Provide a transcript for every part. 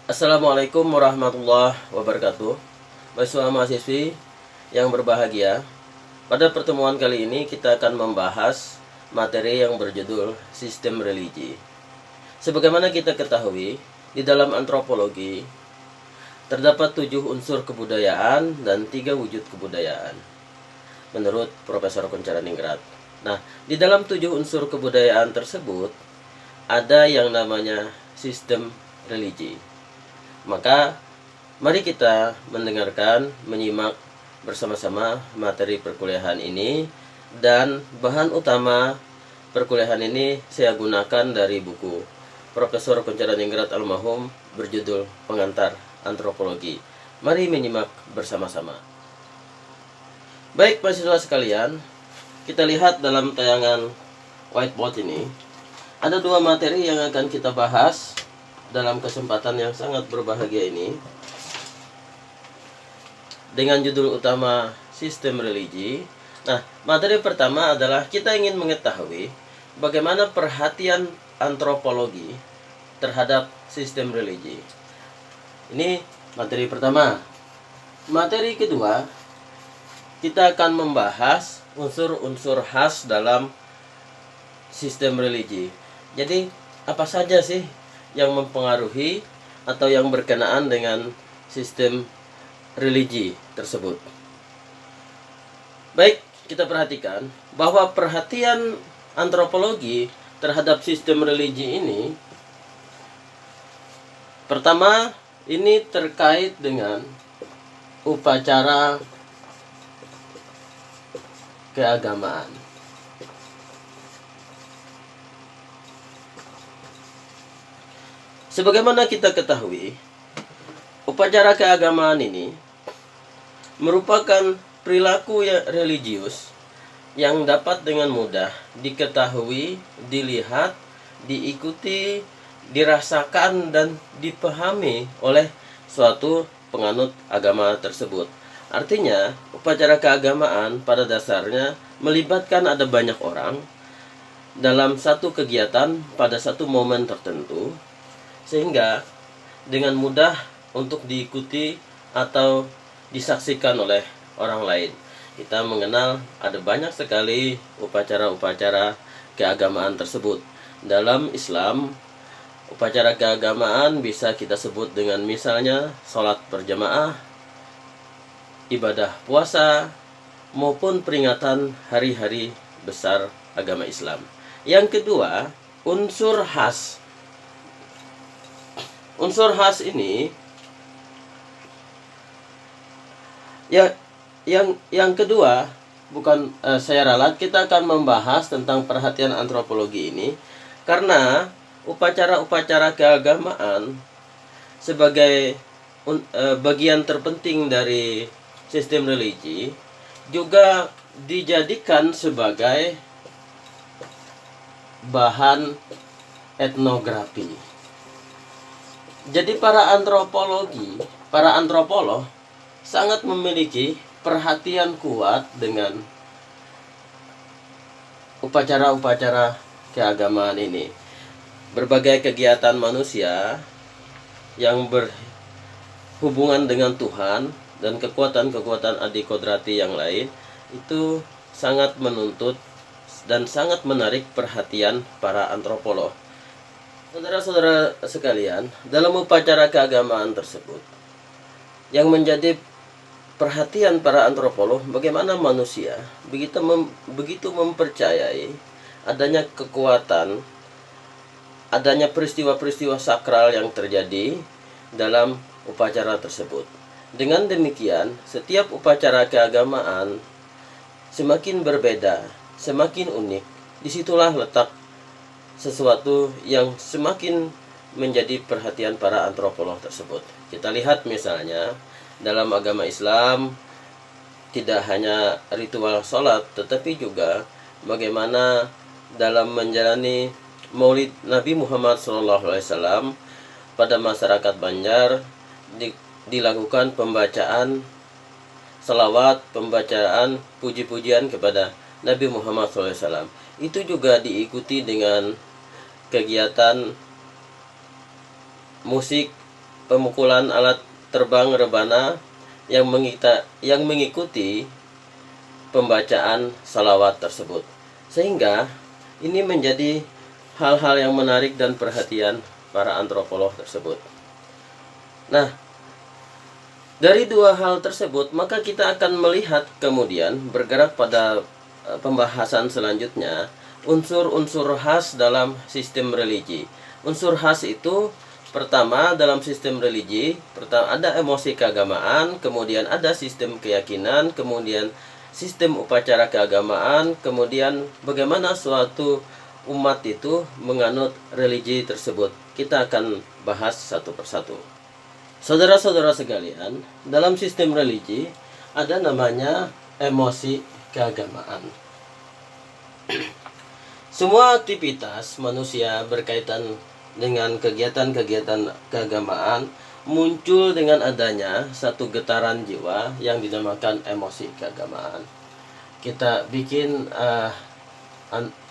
Assalamualaikum warahmatullahi wabarakatuh. Mahasiswa mahasiswi yang berbahagia, pada pertemuan kali ini kita akan membahas materi yang berjudul sistem religi. Sebagaimana kita ketahui, di dalam antropologi terdapat 7 unsur kebudayaan dan 3 wujud kebudayaan menurut Profesor Kuncharaningrat. Nah, di dalam 7 unsur kebudayaan tersebut ada yang namanya sistem religi. Maka mari kita mendengarkan, menyimak bersama-sama materi perkuliahan ini. Dan bahan utama perkuliahan ini saya gunakan dari buku Profesor Kuncharaningrat almarhum berjudul Pengantar Antropologi. Mari menyimak bersama-sama. Baik mahasiswa sekalian, kita lihat dalam tayangan whiteboard ini ada 2 materi yang akan kita bahas dalam kesempatan yang sangat berbahagia ini, dengan judul utama sistem religi. Nah, materi pertama adalah kita ingin mengetahui bagaimana perhatian antropologi terhadap sistem religi. Ini materi pertama. Materi kedua, kita akan membahas unsur-unsur khas dalam sistem religi. Jadi, apa saja sih yang mempengaruhi atau yang berkenaan dengan sistem religi tersebut? Baik, kita perhatikan bahwa perhatian antropologi terhadap sistem religi ini, pertama, ini terkait dengan upacara keagamaan. Sebagaimana kita ketahui, upacara keagamaan ini merupakan perilaku religius yang dapat dengan mudah diketahui, dilihat, diikuti, dirasakan, dan dipahami oleh suatu penganut agama tersebut. Artinya, upacara keagamaan pada dasarnya melibatkan ada banyak orang dalam satu kegiatan pada satu momen tertentu, sehingga dengan mudah untuk diikuti atau disaksikan oleh orang lain. Kita mengenal ada banyak sekali upacara-upacara keagamaan tersebut. Dalam Islam, upacara keagamaan bisa kita sebut dengan misalnya sholat berjamaah, ibadah puasa, maupun peringatan hari-hari besar agama Islam. Yang kedua, unsur khas. Unsur khas ini yang kedua, bukan saya ralat, kita akan membahas tentang perhatian antropologi ini karena upacara-upacara keagamaan sebagai bagian terpenting dari sistem religi juga dijadikan sebagai bahan etnografi. Jadi para antropolog sangat memiliki perhatian kuat dengan upacara-upacara keagamaan ini. Berbagai kegiatan manusia yang berhubungan dengan Tuhan dan kekuatan-kekuatan adikodrati yang lain itu sangat menuntut dan sangat menarik perhatian para antropolog. Saudara-saudara sekalian, dalam upacara keagamaan tersebut yang menjadi perhatian para antropolog, bagaimana manusia begitu mempercayai adanya kekuatan, adanya peristiwa-peristiwa sakral yang terjadi dalam upacara tersebut. Dengan demikian, setiap upacara keagamaan semakin berbeda, semakin unik. Disitulah letak sesuatu yang semakin menjadi perhatian para antropolog tersebut. Kita lihat misalnya dalam agama Islam tidak hanya ritual sholat, tetapi juga bagaimana dalam menjalani Maulid Nabi Muhammad SAW pada masyarakat Banjar dilakukan pembacaan salawat, pembacaan puji-pujian kepada Nabi Muhammad SAW. Itu juga diikuti dengan kegiatan musik pemukulan alat terbang rebana yang mengikuti pembacaan salawat tersebut. Sehingga ini menjadi hal-hal yang menarik dan perhatian para antropolog tersebut. Nah, dari dua hal tersebut, maka kita akan melihat kemudian bergerak pada pembahasan selanjutnya unsur-unsur khas dalam sistem religi. Unsur khas itu pertama dalam sistem religi, pertama ada emosi keagamaan, kemudian ada sistem keyakinan, kemudian sistem upacara keagamaan, kemudian bagaimana suatu umat itu menganut religi tersebut. Kita akan bahas satu persatu. Saudara-saudara sekalian, dalam sistem religi ada namanya emosi keagamaan. Semua aktivitas manusia berkaitan dengan kegiatan-kegiatan keagamaan muncul dengan adanya satu getaran jiwa yang dinamakan emosi keagamaan. Kita bikin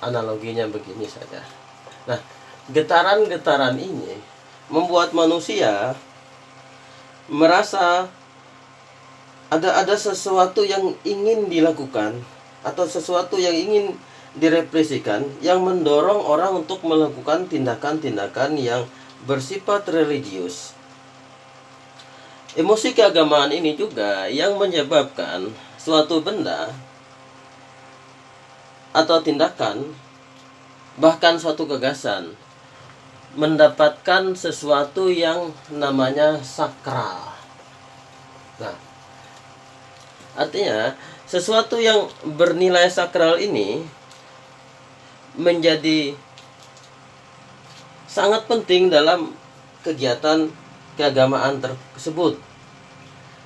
analoginya begini saja. Nah, getaran-getaran ini membuat manusia merasa ada sesuatu yang ingin dilakukan atau sesuatu yang ingin direpresikan, yang mendorong orang untuk melakukan tindakan-tindakan yang bersifat religius. Emosi keagamaan ini juga yang menyebabkan suatu benda atau tindakan, bahkan suatu gagasan, mendapatkan sesuatu yang namanya sakral. Nah, artinya sesuatu yang bernilai sakral ini menjadi sangat penting dalam kegiatan keagamaan tersebut.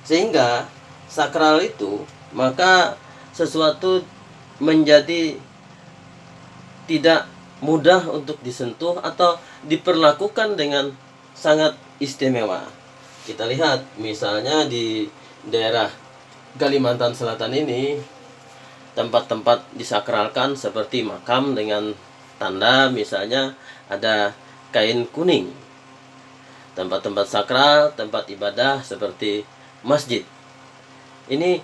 Sehingga sakral itu, maka sesuatu menjadi tidak mudah untuk disentuh atau diperlakukan dengan sangat istimewa. Kita lihat misalnya di daerah Kalimantan Selatan ini, tempat-tempat disakralkan seperti makam dengan tanda misalnya ada kain kuning. Tempat-tempat sakral, tempat ibadah seperti masjid. Ini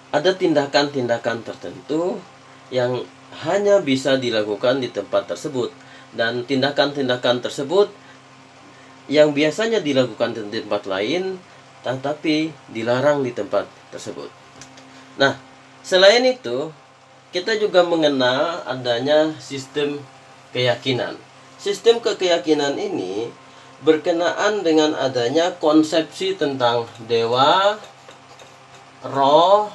ada tindakan-tindakan tertentu yang hanya bisa dilakukan di tempat tersebut, dan tindakan-tindakan tersebut yang biasanya dilakukan di tempat lain tetapi dilarang di tempat tersebut. Nah, selain itu kita juga mengenal adanya sistem keyakinan. Sistem keyakinan ini berkenaan dengan adanya konsepsi tentang dewa, roh,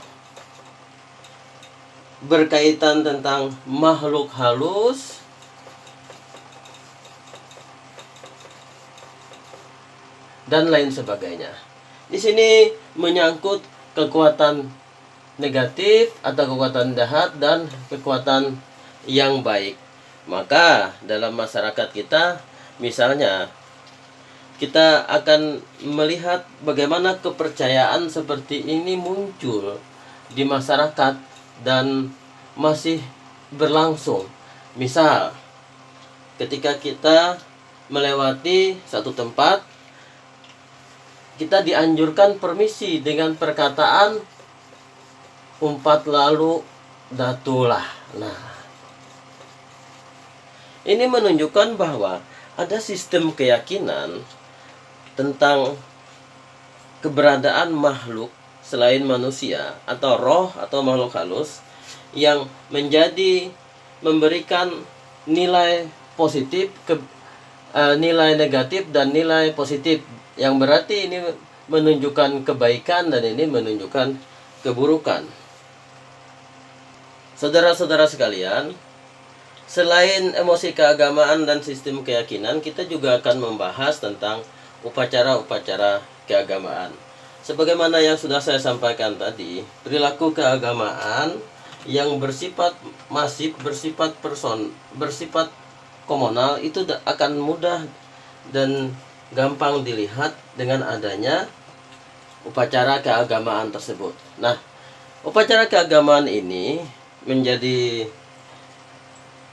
berkaitan tentang makhluk halus, dan lain sebagainya. Di sini menyangkut kekuatan negatif atau kekuatan jahat dan kekuatan yang baik. Maka dalam masyarakat kita, misalnya, kita akan melihat bagaimana kepercayaan seperti ini muncul di masyarakat dan masih berlangsung. Misal, ketika kita melewati satu tempat, kita dianjurkan permisi dengan perkataan umpat lalu datulah. Nah, ini menunjukkan bahwa ada sistem keyakinan tentang keberadaan makhluk selain manusia atau roh atau makhluk halus yang memberikan nilai positif, nilai negatif dan nilai positif, yang berarti ini menunjukkan kebaikan dan ini menunjukkan keburukan. Saudara-saudara sekalian, selain emosi keagamaan dan sistem keyakinan, kita juga akan membahas tentang upacara-upacara keagamaan. Sebagaimana yang sudah saya sampaikan tadi, perilaku keagamaan yang bersifat masif, bersifat komunal itu akan mudah dan gampang dilihat dengan adanya upacara keagamaan tersebut. Nah, upacara keagamaan ini menjadi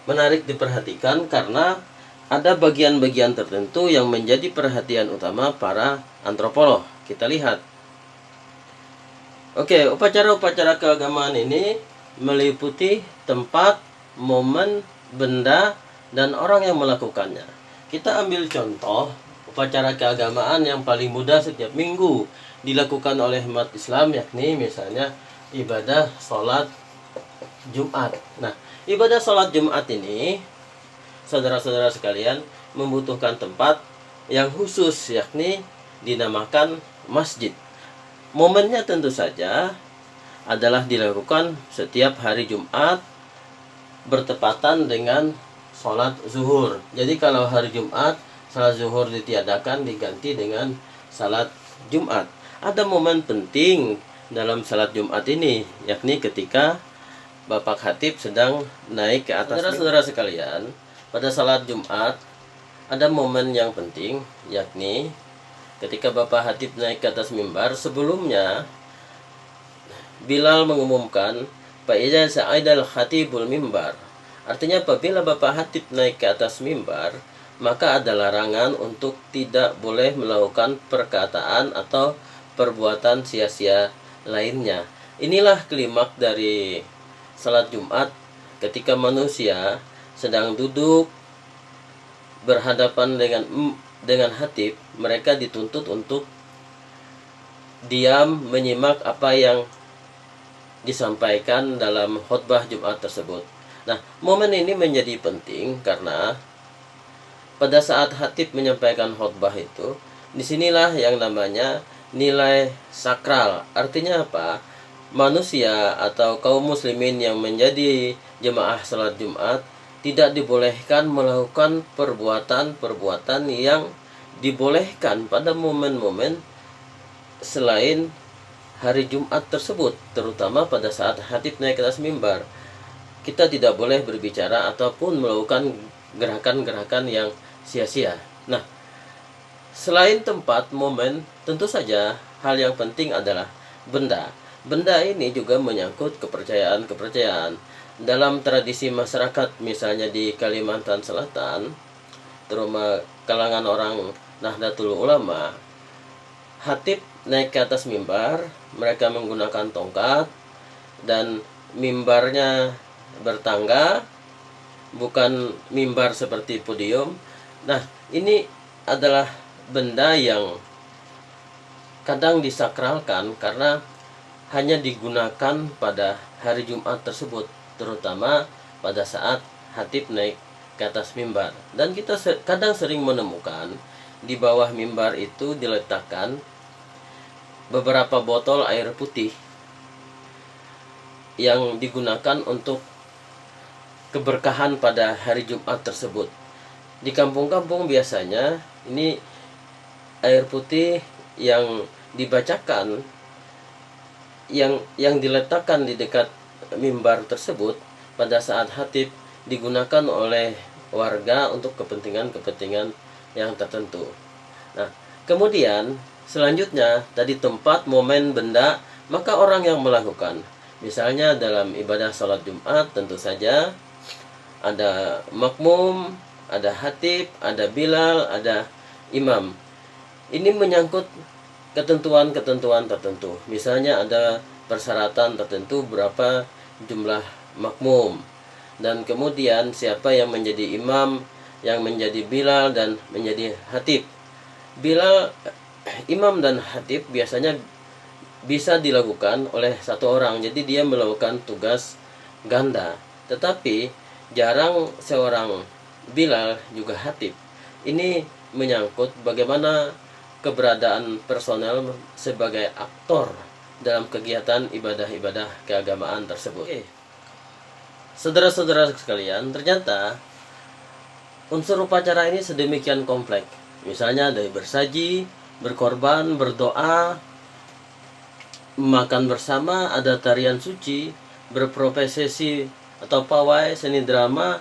menarik diperhatikan karena ada bagian-bagian tertentu yang menjadi perhatian utama para antropolog. Kita lihat. Oke, upacara-upacara keagamaan ini meliputi tempat, momen, benda, dan orang yang melakukannya. Kita ambil contoh upacara keagamaan yang paling mudah setiap minggu dilakukan oleh umat Islam, yakni misalnya ibadah sholat Jumat. Nah, ibadah sholat Jumat ini, saudara-saudara sekalian, membutuhkan tempat yang khusus, yakni dinamakan masjid. Momennya tentu saja adalah dilakukan setiap hari Jumat bertepatan dengan sholat zuhur. Jadi kalau hari Jumat sholat zuhur ditiadakan, diganti dengan sholat Jumat. Ada momen penting dalam sholat Jumat ini, yakni ketika Bapak Khatib sedang naik ke atas. Saudara-saudara sekalian, pada sholat Jumat ada momen yang penting, yakni ketika Bapak Khatib naik ke atas mimbar. Sebelumnya Bilal mengumumkan Fa'idza sa'idal khatibul mimbar. Artinya apabila Bapak Khatib naik ke atas mimbar, maka ada larangan untuk tidak boleh melakukan perkataan atau perbuatan sia-sia lainnya. Inilah klimak dari salat Jumat, ketika manusia sedang duduk berhadapan dengan khatib. Mereka dituntut untuk diam menyimak apa yang disampaikan dalam khutbah Jumat tersebut. Nah, momen ini menjadi penting karena pada saat khatib menyampaikan khutbah itu, disinilah yang namanya nilai sakral. Artinya apa? Manusia atau kaum muslimin yang menjadi jemaah salat Jumat tidak dibolehkan melakukan perbuatan-perbuatan yang dibolehkan pada momen-momen selain hari Jumat tersebut, terutama pada saat khatib naik ke atas mimbar. Kita tidak boleh berbicara ataupun melakukan gerakan-gerakan yang sia-sia. Nah, selain tempat, momen, tentu saja hal yang penting adalah benda. Benda ini juga menyangkut kepercayaan-kepercayaan. Dalam tradisi masyarakat, misalnya di Kalimantan Selatan, terutama kalangan orang Nahdlatul Ulama, khatib naik ke atas mimbar, mereka menggunakan tongkat dan mimbarnya bertangga, bukan mimbar seperti podium. Nah, ini adalah benda yang kadang disakralkan karena hanya digunakan pada hari Jumat tersebut, terutama pada saat khatib naik ke atas mimbar. Dan kita kadang sering menemukan di bawah mimbar itu diletakkan beberapa botol air putih yang digunakan untuk keberkahan pada hari Jumat tersebut. Di kampung-kampung biasanya ini air putih yang dibacakan, yang diletakkan di dekat mimbar tersebut pada saat khatib digunakan oleh warga untuk kepentingan-kepentingan yang tertentu. Nah, kemudian selanjutnya tadi tempat, momen, benda, maka orang yang melakukan. Misalnya dalam ibadah sholat Jumat tentu saja ada makmum, ada khatib, ada Bilal, ada imam. Ini menyangkut ketentuan-ketentuan tertentu. Misalnya ada persyaratan tertentu berapa jumlah makmum. Dan kemudian siapa yang menjadi imam, yang menjadi Bilal, dan menjadi khatib. Bilal, imam, dan khatib biasanya bisa dilakukan oleh satu orang. Jadi dia melakukan tugas ganda. Tetapi jarang seorang Bilal juga khatib. Ini menyangkut bagaimana keberadaan personel sebagai aktor dalam kegiatan ibadah-ibadah keagamaan tersebut. Saudara-saudara sekalian, ternyata unsur upacara ini sedemikian kompleks. Misalnya dari bersaji, berkorban, berdoa, makan bersama, ada tarian suci, berprofesi atau pawai, seni drama,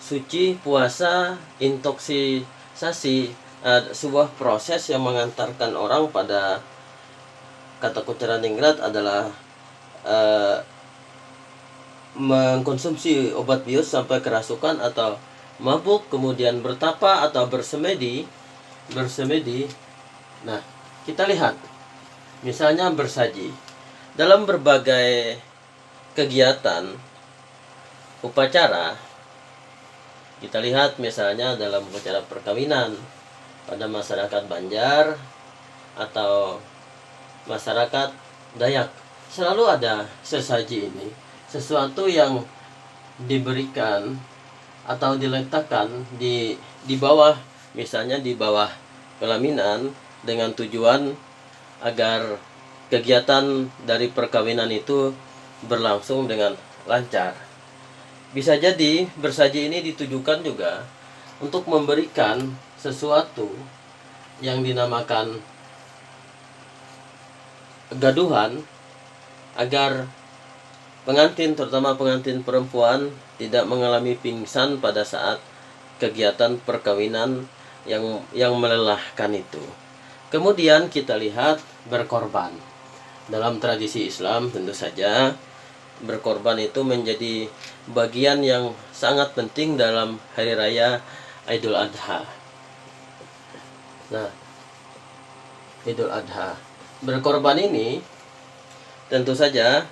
suci, puasa, intoksisasi, sebuah proses yang mengantarkan orang pada kata Kucara Ningrat adalah mengkonsumsi obat bius sampai kerasukan atau mabuk, kemudian bertapa atau bersemedi. Nah, kita lihat misalnya bersaji dalam berbagai kegiatan upacara. Kita lihat misalnya dalam upacara perkawinan pada masyarakat Banjar atau masyarakat Dayak, selalu ada sesaji ini, sesuatu yang diberikan atau diletakkan di bawah, misalnya di bawah pelaminan, dengan tujuan agar kegiatan dari perkawinan itu berlangsung dengan lancar. Bisa jadi bersaji ini ditujukan juga untuk memberikan sesuatu yang dinamakan gaduhan, agar pengantin, terutama pengantin perempuan, tidak mengalami pingsan pada saat kegiatan perkawinan yang melelahkan itu. Kemudian kita lihat berkorban. Dalam tradisi Islam tentu saja berkorban itu menjadi bagian yang sangat penting dalam hari raya Idul Adha. Nah, Idul Adha, berkorban ini tentu saja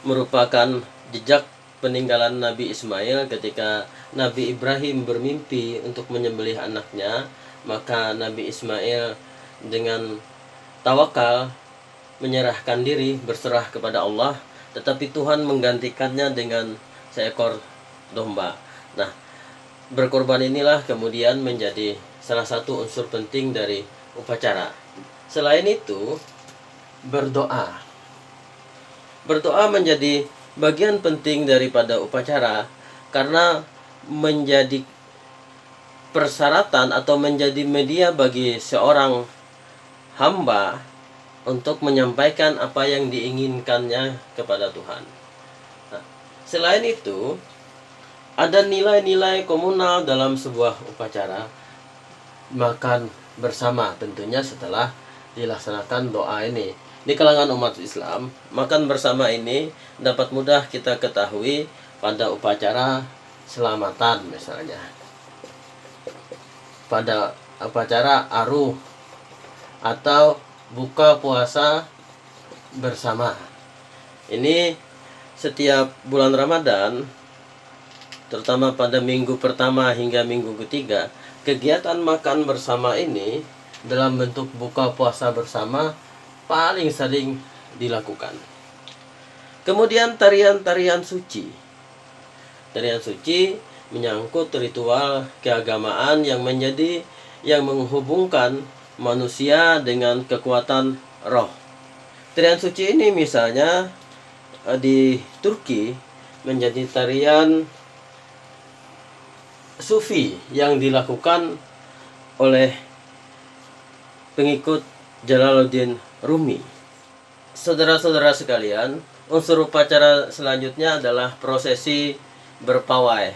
merupakan jejak peninggalan Nabi Ismail. Ketika Nabi Ibrahim bermimpi untuk menyembelih anaknya, maka Nabi Ismail dengan tawakal menyerahkan diri, berserah kepada Allah, tetapi Tuhan menggantikannya dengan seekor domba. Nah, berkorban inilah kemudian menjadi salah satu unsur penting dari upacara. Selain itu, berdoa. Berdoa menjadi bagian penting daripada upacara karena menjadi persyaratan atau menjadi media bagi seorang hamba untuk menyampaikan apa yang diinginkannya kepada Tuhan. Nah, selain itu, ada nilai-nilai komunal dalam sebuah upacara. Makan bersama tentunya setelah dilaksanakan doa ini. Di kalangan umat Islam, makan bersama ini dapat mudah kita ketahui pada upacara selamatan misalnya, pada upacara aruh, atau buka puasa bersama. Ini setiap bulan Ramadan, terutama pada minggu pertama hingga minggu ketiga, kegiatan makan bersama ini dalam bentuk buka puasa bersama paling sering dilakukan. Kemudian tarian-tarian suci. Tarian suci menyangkut ritual keagamaan yang menghubungkan manusia dengan kekuatan roh. Tarian suci ini misalnya di Turki menjadi tarian sufi yang dilakukan oleh pengikut Jalaluddin Rumi. Saudara-saudara sekalian, unsur upacara selanjutnya adalah prosesi berpawai.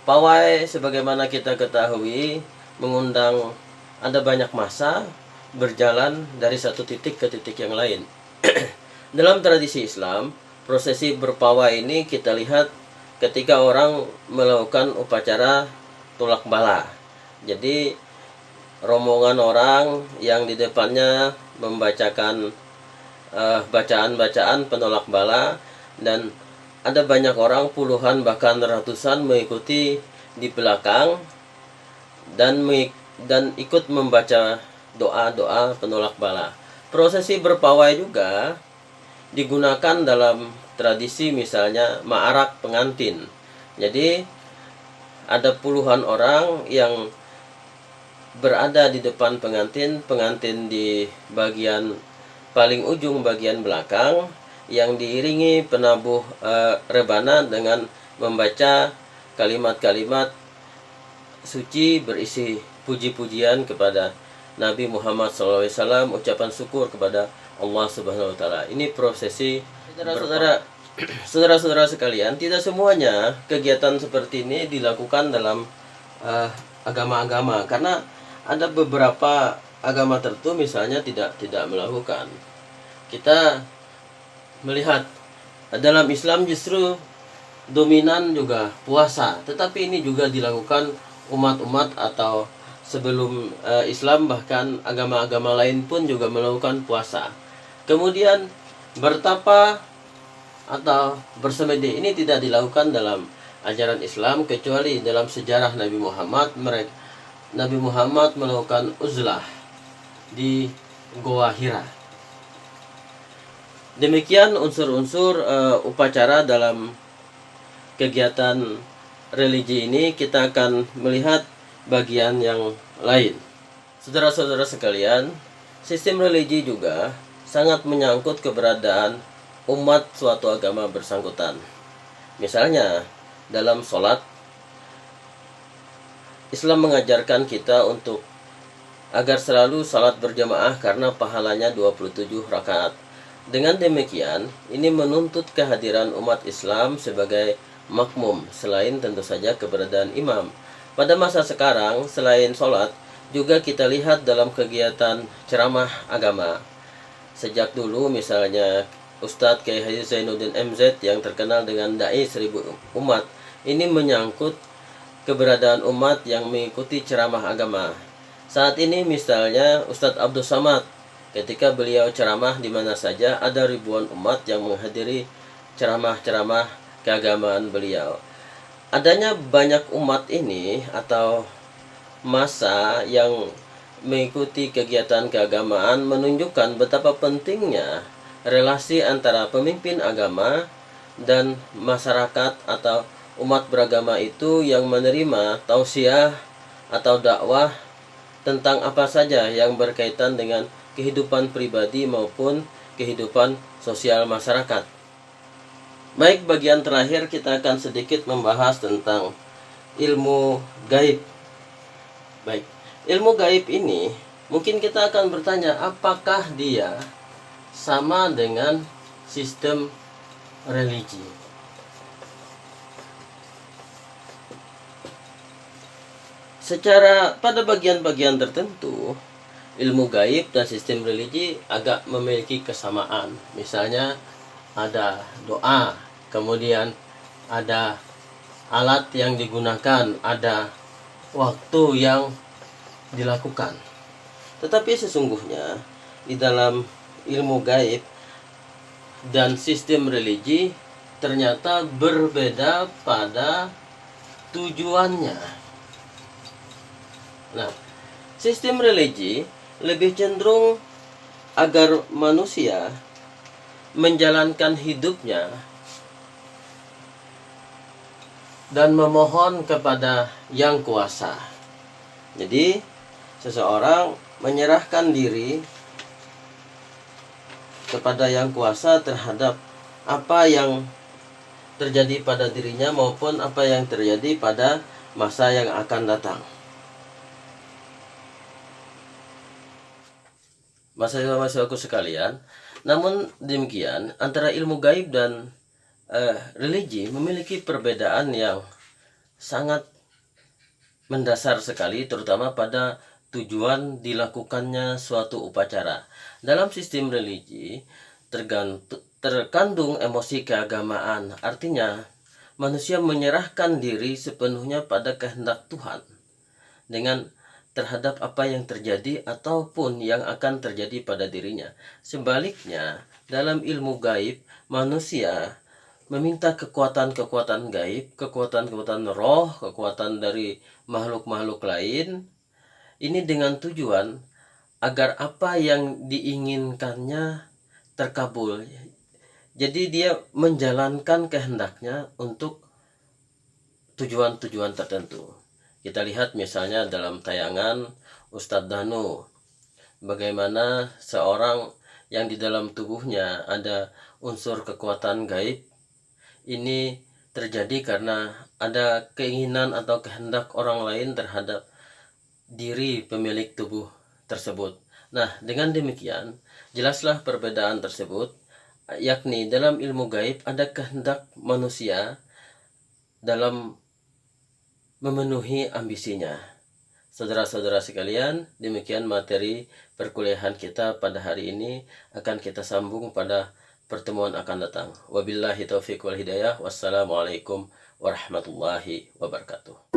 Pawai sebagaimana kita ketahui mengundang ada banyak massa berjalan dari satu titik ke titik yang lain. Dalam tradisi Islam, prosesi berpawai ini kita lihat ketika orang melakukan upacara tulak bala. Jadi rombongan orang yang di depannya membacakan bacaan-bacaan penolak bala, dan ada banyak orang, puluhan bahkan ratusan, mengikuti di belakang dan ikut membaca doa-doa penolak bala. Prosesi berpawai juga digunakan dalam tradisi misalnya ma'arak pengantin. Jadi ada puluhan orang yang berada di depan pengantin di bagian paling ujung bagian belakang, yang diiringi penabuh rebana dengan membaca kalimat-kalimat suci berisi puji-pujian kepada Nabi Muhammad SAW, ucapan syukur kepada Allah Subhanahu wa Ta'ala. Ini prosesi. Saudara-saudara sekalian, tidak semuanya kegiatan seperti ini dilakukan dalam agama-agama, karena ada beberapa agama tertentu misalnya tidak melakukan. Kita melihat dalam Islam justru dominan juga puasa, tetapi ini juga dilakukan umat-umat atau sebelum Islam, bahkan agama-agama lain pun juga melakukan puasa. Kemudian bertapa atau bersemedi ini tidak dilakukan dalam ajaran Islam, kecuali dalam sejarah Nabi Muhammad melakukan uzlah di Goa Hira. Demikian unsur-unsur upacara dalam kegiatan religi ini. Kita akan melihat bagian yang lain. Saudara-saudara sekalian, sistem religi juga sangat menyangkut keberadaan umat suatu agama bersangkutan. Misalnya, dalam sholat, Islam mengajarkan kita untuk agar selalu sholat berjamaah karena pahalanya 27 rakaat. Dengan demikian, ini menuntut kehadiran umat Islam sebagai makmum, selain tentu saja keberadaan imam. Pada masa sekarang, selain sholat, juga kita lihat dalam kegiatan ceramah agama. Sejak dulu misalnya Ustadz Kiai Haji Zainuddin MZ yang terkenal dengan Dai 1000 umat, ini menyangkut keberadaan umat yang mengikuti ceramah agama. Saat ini misalnya Ustadz Abdul Samad, ketika beliau ceramah di mana saja, ada ribuan umat yang menghadiri ceramah-ceramah keagamaan beliau. Adanya banyak umat ini atau massa yang mengikuti kegiatan keagamaan menunjukkan betapa pentingnya relasi antara pemimpin agama dan masyarakat atau umat beragama itu yang menerima tausiah atau dakwah tentang apa saja yang berkaitan dengan kehidupan pribadi maupun kehidupan sosial masyarakat. Baik, bagian terakhir kita akan sedikit membahas tentang ilmu gaib. Baik, ilmu gaib ini mungkin kita akan bertanya, apakah dia sama dengan sistem religi? Secara pada bagian-bagian tertentu, ilmu gaib dan sistem religi agak memiliki kesamaan. Misalnya ada doa, kemudian ada alat yang digunakan, ada waktu yang dilakukan. Tetapi sesungguhnya di dalam ilmu gaib dan sistem religi ternyata berbeda pada tujuannya. Nah, sistem religi lebih cenderung agar manusia menjalankan hidupnya dan memohon kepada yang kuasa. Jadi, seseorang menyerahkan diri kepada yang kuasa terhadap apa yang terjadi pada dirinya maupun apa yang terjadi pada masa yang akan datang. Mahasiswa-mahasiswaku sekalian, namun demikian antara ilmu gaib dan religi memiliki perbedaan yang sangat mendasar sekali, terutama pada tujuan dilakukannya suatu upacara. Dalam sistem religi terkandung emosi keagamaan, artinya manusia menyerahkan diri sepenuhnya pada kehendak Tuhan dengan terhadap apa yang terjadi ataupun yang akan terjadi pada dirinya. Sebaliknya, dalam ilmu gaib, manusia meminta kekuatan-kekuatan gaib, kekuatan-kekuatan roh, kekuatan dari makhluk-makhluk lain, ini dengan tujuan agar apa yang diinginkannya terkabul. Jadi dia menjalankan kehendaknya untuk tujuan-tujuan tertentu. Kita lihat misalnya dalam tayangan Ustadz Danu, bagaimana seorang yang di dalam tubuhnya ada unsur kekuatan gaib. Ini terjadi karena ada keinginan atau kehendak orang lain terhadap diri pemilik tubuh tersebut. Nah, dengan demikian jelaslah perbedaan tersebut, yakni dalam ilmu gaib ada kehendak manusia dalam memenuhi ambisinya. Saudara-saudara sekalian, demikian materi perkuliahan kita pada hari ini. Akan kita sambung pada pertemuan akan datang. Wabillahi taufiq wal hidayah. Wassalamualaikum warahmatullahi wabarakatuh.